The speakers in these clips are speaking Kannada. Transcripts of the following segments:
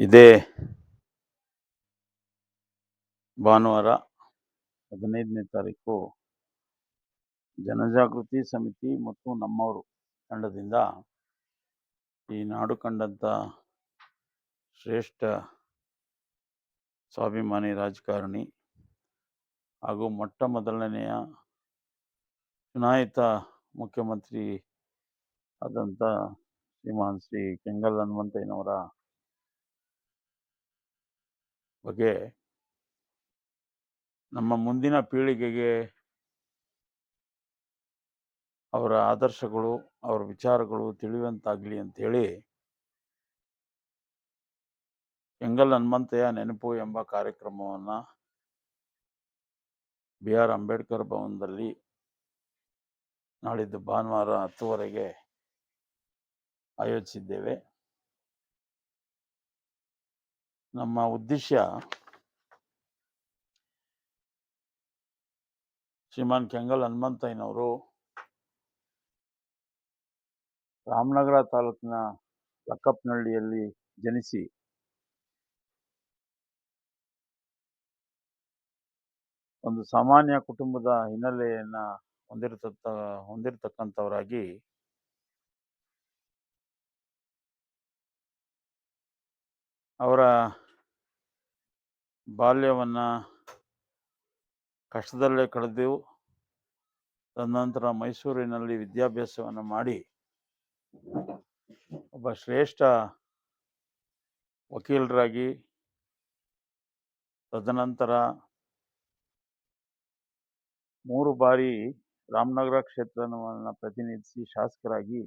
ಇದೇ ಭಾನುವಾರ 15ನೇ ತಾರೀಕು ಜನಜಾಗೃತಿ ಸಮಿತಿ ಮತ್ತು ನಮ್ಮವರು ತಂಡದಿಂದ ಈ ನಾಡು ಕಂಡಂಥ ಶ್ರೇಷ್ಠ ಸ್ವಾಭಿಮಾನಿ ರಾಜಕಾರಣಿ ಹಾಗೂ ಮೊಟ್ಟ ಮೊದಲನೆಯ ಚುನಾಯಿತ ಮುಖ್ಯಮಂತ್ರಿ ಆದಂಥ ಶ್ರೀಮಾನ್ ಶ್ರೀ ಕೆಂಗಲ್ ಹನುಮಂತಯ್ಯನವರ ಬಗ್ಗೆ ನಮ್ಮ ಮುಂದಿನ ಪೀಳಿಗೆಗೆ ಅವರ ಆದರ್ಶಗಳು, ಅವರ ವಿಚಾರಗಳು ತಿಳಿಯುವಂತಾಗಲಿ ಅಂಥೇಳಿ ಕೆಂಗಲ್ ಹನುಮಂತಯ್ಯ ನೆನಪು ಎಂಬ ಕಾರ್ಯಕ್ರಮವನ್ನು BR ಅಂಬೇಡ್ಕರ್ ಭವನದಲ್ಲಿ ನಾಳಿದ್ದು ಭಾನುವಾರ 10 ಆಯೋಜಿಸಿದ್ದೇವೆ. ನಮ್ಮ ಉದ್ದೇಶ ಶ್ರೀಮಾನ್ ಕೆಂಗಲ್ ಹನುಮಂತಯ್ಯನವರು ರಾಮನಗರ ತಾಲೂಕಿನ ಲಕ್ಕಪ್ಪನಹಳ್ಳಿಯಲ್ಲಿ ಜನಿಸಿ ಒಂದು ಸಾಮಾನ್ಯ ಕುಟುಂಬದ ಹಿನ್ನೆಲೆಯನ್ನು ಹೊಂದಿರತಕ್ಕಂಥವರಾಗಿ ಅವರ ಬಾಲ್ಯವನ್ನು ಕಷ್ಟದಲ್ಲೇ ಕಳೆದು ತದನಂತರ ಮೈಸೂರಿನಲ್ಲಿ ವಿದ್ಯಾಭ್ಯಾಸವನ್ನು ಮಾಡಿ ಒಬ್ಬ ಶ್ರೇಷ್ಠ ವಕೀಲರಾಗಿ ತದನಂತರ 3 ಬಾರಿ ರಾಮನಗರ ಕ್ಷೇತ್ರವನ್ನು ಪ್ರತಿನಿಧಿಸಿ ಶಾಸಕರಾಗಿ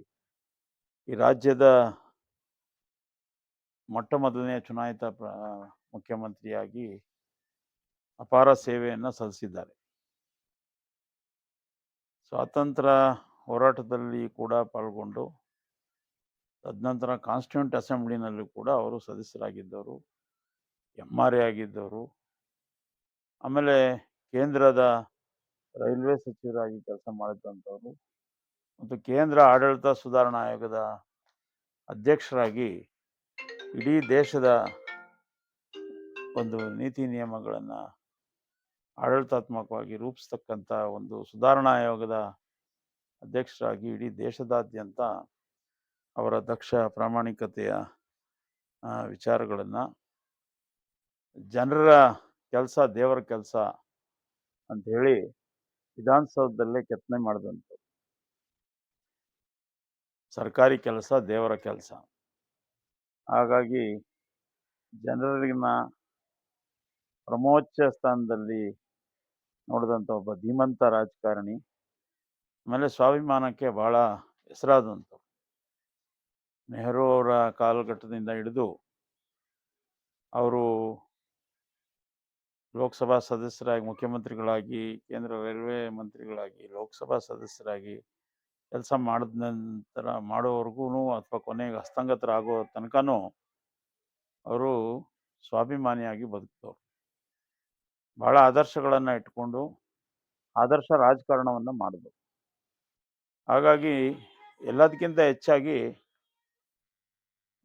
ಈ ರಾಜ್ಯದ ಮೊಟ್ಟ ಮೊದಲನೆಯ ಚುನಾಯಿತ ಮುಖ್ಯಮಂತ್ರಿಯಾಗಿ ಅಪಾರ ಸೇವೆಯನ್ನು ಸಲ್ಲಿಸಿದ್ದಾರೆ. ಸ್ವಾತಂತ್ರ್ಯ ಹೋರಾಟದಲ್ಲಿ ಕೂಡ ಪಾಲ್ಗೊಂಡು ತದನಂತರ ಕಾನ್ಸ್ಟಿಟ್ಯೂಂಟ್ ಅಸೆಂಬ್ಲಿನಲ್ಲೂ ಕೂಡ ಅವರು ಸದಸ್ಯರಾಗಿದ್ದವರು, MRA ಆಗಿದ್ದವರು, ಆಮೇಲೆ ಕೇಂದ್ರದ ರೈಲ್ವೆ ಸಚಿವರಾಗಿ ಕೆಲಸ ಮಾಡಿದಂಥವರು ಮತ್ತು ಕೇಂದ್ರ ಆಡಳಿತ ಸುಧಾರಣಾ ಆಯೋಗದ ಅಧ್ಯಕ್ಷರಾಗಿ ಇಡೀ ದೇಶದ ಒಂದು ನೀತಿ ನಿಯಮಗಳನ್ನು ಆಡಳಿತಾತ್ಮಕವಾಗಿ ರೂಪಿಸ್ತಕ್ಕಂಥ ಒಂದು ಸುಧಾರಣಾ ಆಯೋಗದ ಅಧ್ಯಕ್ಷರಾಗಿ ಇಡೀ ದೇಶದಾದ್ಯಂತ ಅವರ ದಕ್ಷ ಪ್ರಾಮಾಣಿಕತೆಯ ವಿಚಾರಗಳನ್ನು ಜನರ ಕೆಲಸ ದೇವರ ಕೆಲಸ ಅಂಥೇಳಿ ವಿಧಾನಸೌಧದಲ್ಲೇ ಕೆತ್ತನೆ ಮಾಡಿದಂಥದ್ದು. ಸರ್ಕಾರಿ ಕೆಲಸ ದೇವರ ಕೆಲಸ. ಹಾಗಾಗಿ ಜನರಿಗಿನ ಪ್ರಮೋಚ್ಚ ಸ್ಥಾನದಲ್ಲಿ ನೋಡಿದಂಥ ಒಬ್ಬ ಧೀಮಂತ ರಾಜಕಾರಣಿ, ಆಮೇಲೆ ಸ್ವಾಭಿಮಾನಕ್ಕೆ ಬಹಳ ಹೆಸರಾದಂಥವ್ರು. ನೆಹರು ಅವರ ಕಾಲಘಟ್ಟದಿಂದ ಹಿಡಿದು ಅವರು ಲೋಕಸಭಾ ಸದಸ್ಯರಾಗಿ, ಮುಖ್ಯಮಂತ್ರಿಗಳಾಗಿ, ಕೇಂದ್ರ ರೈಲ್ವೆ ಮಂತ್ರಿಗಳಾಗಿ, ಲೋಕಸಭಾ ಸದಸ್ಯರಾಗಿ ಕೆಲಸ ಮಾಡಿದ ನಂತರ ಮಾಡೋವರೆಗೂ ಅಥವಾ ಕೊನೆಗೆ ಹಸ್ತಂಗತರಾಗೋ ತನಕನೂ ಅವರು ಸ್ವಾಭಿಮಾನಿಯಾಗಿ ಬದುಕಿದವರು. ಬಹಳ ಆದರ್ಶಗಳನ್ನು ಇಟ್ಕೊಂಡು ಆದರ್ಶ ರಾಜಕಾರಣವನ್ನು ಮಾಡಿದ್ರು. ಹಾಗಾಗಿ ಎಲ್ಲದಕ್ಕಿಂತ ಹೆಚ್ಚಾಗಿ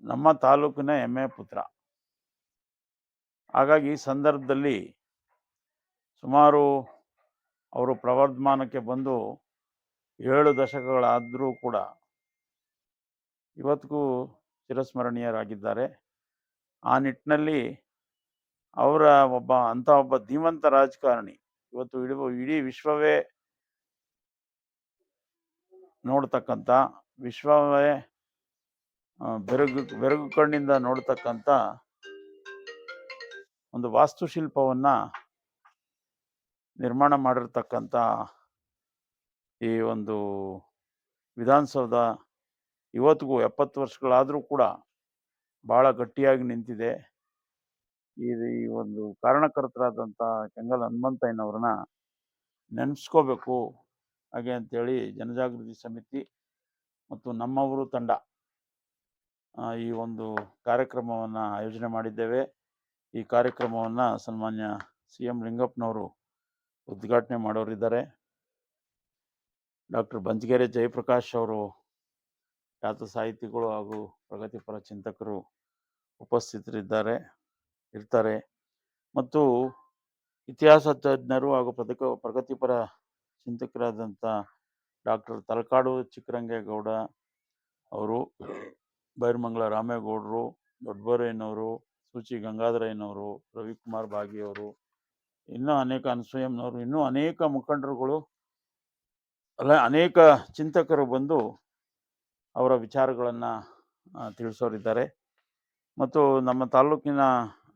ನಮ್ಮ ತಾಲೂಕಿನ ಹೆಮ್ಮೆ ಪುತ್ರ. ಹಾಗಾಗಿ ಈ ಸಂದರ್ಭದಲ್ಲಿ ಸುಮಾರು ಅವರು ಪ್ರವರ್ಧಮಾನಕ್ಕೆ ಬಂದು 7 ದಶಕಗಳಾದರೂ ಕೂಡ ಇವತ್ತಿಗೂ ಚಿರಸ್ಮರಣೀಯರಾಗಿದ್ದಾರೆ. ಆ ನಿಟ್ಟಿನಲ್ಲಿ ಅವರ ಒಬ್ಬ ಧೀಮಂತ ರಾಜಕಾರಣಿ ಇವತ್ತು ಇಡೀ ವಿಶ್ವವೇ ನೋಡ್ತಕ್ಕಂಥ, ವಿಶ್ವವೇ ಬೆರಗು ಕಣ್ಣಿಂದ ನೋಡ್ತಕ್ಕಂಥ ಒಂದು ವಾಸ್ತುಶಿಲ್ಪವನ್ನು ನಿರ್ಮಾಣ ಮಾಡಿರ್ತಕ್ಕಂಥ ಈ ಒಂದು ವಿಧಾನಸೌಧ ಇವತ್ತಿಗೂ 70 ವರ್ಷಗಳಾದರೂ ಕೂಡ ಭಾಳ ಗಟ್ಟಿಯಾಗಿ ನಿಂತಿದೆ. ಈ ಒಂದು ಕಾರಣಕರ್ತರಾದಂಥ ಕೆಂಗಲ್ ಹನುಮಂತಯ್ಯನವ್ರನ್ನ ನೆನೆಸ್ಕೋಬೇಕು ಹಾಗೆ ಅಂತೇಳಿ ಜನಜಾಗೃತಿ ಸಮಿತಿ ಮತ್ತು ನಮ್ಮವರು ತಂಡ ಈ ಒಂದು ಕಾರ್ಯಕ್ರಮವನ್ನು ಆಯೋಜನೆ ಮಾಡಿದ್ದೇವೆ. ಈ ಕಾರ್ಯಕ್ರಮವನ್ನು ಸನ್ಮಾನ್ಯ CM ಲಿಂಗಪ್ಪನವರು ಉದ್ಘಾಟನೆ ಮಾಡೋರಿದ್ದಾರೆ. ಡಾಕ್ಟರ್ ಬಂಜಗೆರೆ ಜಯಪ್ರಕಾಶ್ ಅವರು ಖ್ಯಾತ ಸಾಹಿತಿಗಳು ಹಾಗೂ ಪ್ರಗತಿಪರ ಚಿಂತಕರು ಉಪಸ್ಥಿತರಿದ್ದಾರೆ ಇರ್ತಾರೆ. ಮತ್ತು ಇತಿಹಾಸ ತಜ್ಞರು ಹಾಗೂ ಪ್ರಗತಿಪರ ಚಿಂತಕರಾದಂಥ ಡಾಕ್ಟರ್ ತಲಕಾಡು ಚಿಕ್ಕರಂಗೇಗೌಡ ಅವರು, ಬೈರಮಂಗಲ ರಾಮೇಗೌಡರು, ದೊಡ್ಡಬೋರಯ್ಯನವರು, ಸೂಚಿ ಗಂಗಾಧರಯ್ಯನವರು, ರವಿಕುಮಾರ್ ಬಾಗಿಯವರು, ಇನ್ನೂ ಅನೇಕ ಅನಸೂಯಮ್ಮನವರು, ಇನ್ನೂ ಅನೇಕ ಮುಖಂಡರುಗಳು ಅನೇಕ ಚಿಂತಕರು ಬಂದು ಅವರ ವಿಚಾರಗಳನ್ನು ತಿಳಿಸೋರಿದ್ದಾರೆ. ಮತ್ತು ನಮ್ಮ ತಾಲೂಕಿನ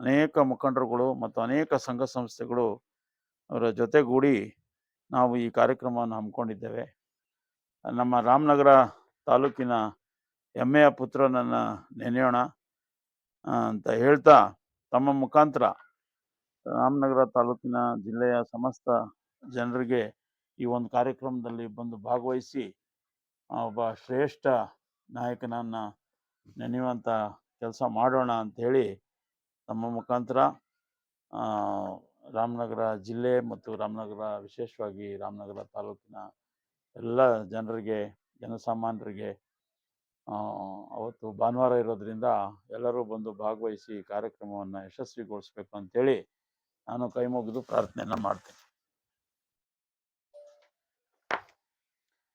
ಅನೇಕ ಮುಖಂಡರುಗಳು ಮತ್ತು ಅನೇಕ ಸಂಘ ಸಂಸ್ಥೆಗಳು ಅವರ ಜೊತೆಗೂಡಿ ನಾವು ಈ ಕಾರ್ಯಕ್ರಮವನ್ನು ಹಮ್ಮಿಕೊಂಡಿದ್ದೇವೆ. ನಮ್ಮ ರಾಮನಗರ ತಾಲೂಕಿನ ಹೆಮ್ಮೆಯ ಪುತ್ರನನ್ನು ನೆನೆಯೋಣ ಅಂತ ಹೇಳ್ತಾ, ತಮ್ಮ ಮುಖಾಂತರ ರಾಮನಗರ ತಾಲೂಕಿನ ಜಿಲ್ಲೆಯ ಸಮಸ್ತ ಜನರಿಗೆ ಈ ಒಂದು ಕಾರ್ಯಕ್ರಮದಲ್ಲಿ ಬಂದು ಭಾಗವಹಿಸಿ ಒಬ್ಬ ಶ್ರೇಷ್ಠ ನಾಯಕನನ್ನು ನೆನೆಯುವಂಥ ಕೆಲಸ ಮಾಡೋಣ ಅಂಥೇಳಿ ತಮ್ಮ ಮುಖಾಂತರ ರಾಮನಗರ ಜಿಲ್ಲೆ ಮತ್ತು ರಾಮನಗರ, ವಿಶೇಷವಾಗಿ ರಾಮನಗರ ತಾಲೂಕಿನ ಎಲ್ಲ ಜನರಿಗೆ, ಜನಸಾಮಾನ್ಯರಿಗೆ ಅವತ್ತು ಭಾನುವಾರ ಇರೋದ್ರಿಂದ ಎಲ್ಲರೂ ಬಂದು ಭಾಗವಹಿಸಿ ಕಾರ್ಯಕ್ರಮವನ್ನು ಯಶಸ್ವಿಗೊಳಿಸ್ಬೇಕು ಅಂತೇಳಿ ನಾನು ಕೈ ಮುಗಿದು ಪ್ರಾರ್ಥನೆಯನ್ನು ಮಾಡ್ತೀನಿ.